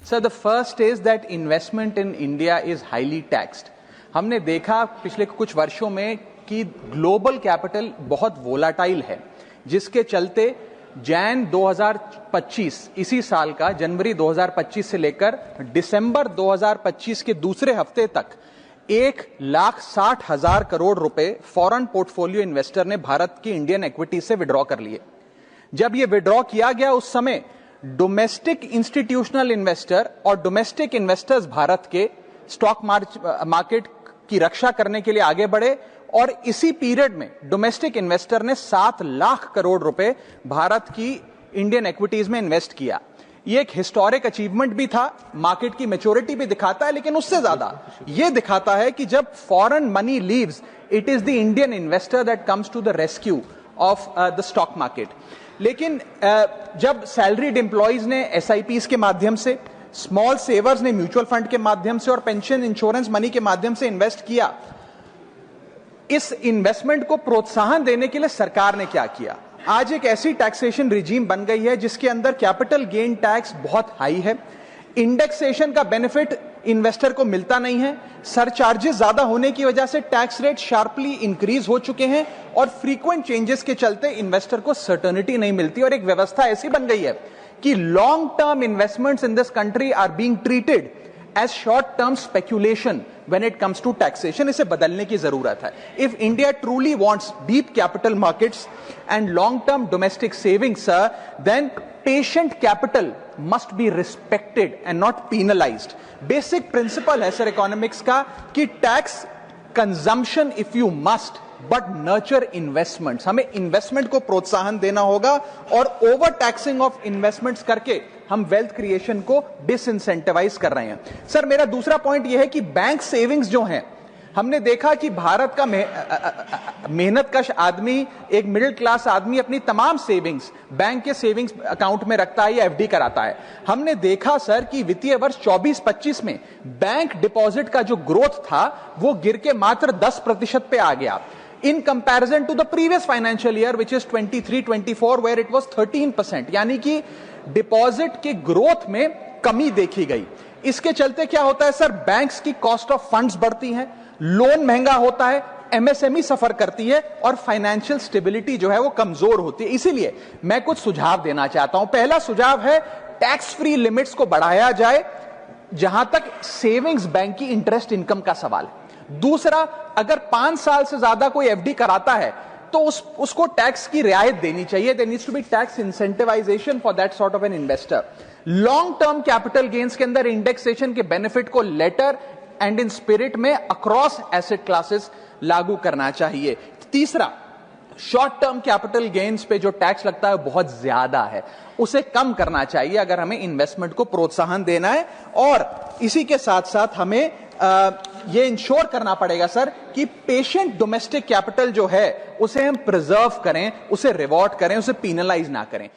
Sir, the first is that investment in India is highly taxed. हमने देखा पिछले कुछ वर्षों में कि ग्लोबल कैपिटल बहुत वोलाटाइल है, जिसके चलते जैन 2025 इसी साल का जनवरी 2025 से लेकर दिसंबर 2025 के दूसरे हफ्ते तक 1,60,000 करोड़ रुपए फॉरेन पोर्टफोलियो इन्वेस्टर ने भारत की इंडियन इक्विटी से विड्रॉ कर लिए। जब यह विड्रॉ किया गया उस समय डोमेस्टिक इंस्टीट्यूशनल इन्वेस्टर और डोमेस्टिक इन्वेस्टर्स भारत के स्टॉक मार्केट की रक्षा करने के लिए आगे बढ़े और इसी पीरियड में डोमेस्टिक इन्वेस्टर ने 7 लाख करोड़ रुपए भारत की इंडियन इक्विटीज में इन्वेस्ट किया। यह एक हिस्टोरिक अचीवमेंट भी था, मार्केट की मैच्योरिटी भी दिखाता है, लेकिन उससे ज्यादा यह दिखाता है कि जब foreign money leaves, it is the Indian investor that comes to the rescue of the stock market. लेकिन जब सैलरीड एम्प्लॉइज ने एसआईपीज के माध्यम से, स्मॉल सेवर्स ने म्यूचुअल फंड के माध्यम से और पेंशन इंश्योरेंस मनी के माध्यम से इन्वेस्ट किया, इस इन्वेस्टमेंट को प्रोत्साहन देने के लिए सरकार ने क्या किया? आज एक ऐसी टैक्सेशन रिजीम बन गई है जिसके अंदर कैपिटल गेन टैक्स बहुत हाई है, इंडेक्सेशन का बेनिफिट इन्वेस्टर को मिलता नहीं है, सरचार्जेस ज्यादा होने की वजह से टैक्स रेट शार्पली इंक्रीज हो चुके हैं और फ्रीक्वेंट चेंजेस के चलते इन्वेस्टर को सर्टेनिटी नहीं मिलती और एक व्यवस्था ऐसी बन गई है कि long term investments in this country are being treated as short term speculation when it comes to taxation। इसे बदलने की जरूरत है। If India truly wants deep capital markets and long-term domestic savings, sir, then patient capital must be respected and not penalized। Basic principle है sir economics का कि tax consumption if you must, but nurture investments। हमें investment को प्रोत्साहन देना होगा और over taxing of investments करके हम वेल्थ क्रिएशन को डिसइंसेंटिवाइज कर रहे हैं। सर, मेरा दूसरा पॉइंट यह है कि बैंक सेविंग्स जो हैं, हमने देखा कि भारत का मेहनतकश आदमी, एक मिडिल क्लास आदमी अपनी तमाम सेविंग्स बैंक के सेविंग्स अकाउंट में रखता है या एफडी कराता है। हमने देखा सर कि वित्तीय वर्ष 24-25 में बैंक डिपॉजिट का जो ग्रोथ था वो गिर के मात्र 10% पे आ गया in comparison to the previous financial year which is 23-24 where it was 13%। यानी कि डिपॉजिट के ग्रोथ में कमी देखी गई। इसके चलते क्या होता है सर, बैंक्स की कॉस्ट ऑफ फंड्स बढ़ती है, लोन महंगा होता है, एमएसएमई सफर करती है और फाइनेंशियल स्टेबिलिटी जो है वो कमजोर होती है। इसीलिए मैं कुछ सुझाव देना चाहता हूं। पहला सुझाव है टैक्स फ्री लिमिट्स को बढ़ाया जाए जहां तक सेविंग्स बैंक की इंटरेस्ट इनकम का सवाल है। दूसरा, अगर 5 साल से ज्यादा कोई एफडी कराता है तो उसको टैक्स की रियायत देनी चाहिए। There needs to be tax incentivisation for that sort of an investor. Long term capital gains के अंदर इंडेक्सेशन के बेनिफिट को लेटर एंड इन स्पिरिट में अक्रॉस एसेट क्लासेस लागू करना चाहिए। तीसरा, शॉर्ट टर्म कैपिटल गेन्स पे जो टैक्स लगता है बहुत ज्यादा है, उसे कम करना चाहिए अगर हमें इन्वेस्टमेंट को प्रोत्साहन देना है। और इसी के साथ साथ हमें यह इंश्योर करना पड़ेगा सर कि पेशेंट डोमेस्टिक कैपिटल जो है उसे हम प्रिजर्व करें, उसे रिवॉर्ड करें, उसे पीनलाइज ना करें।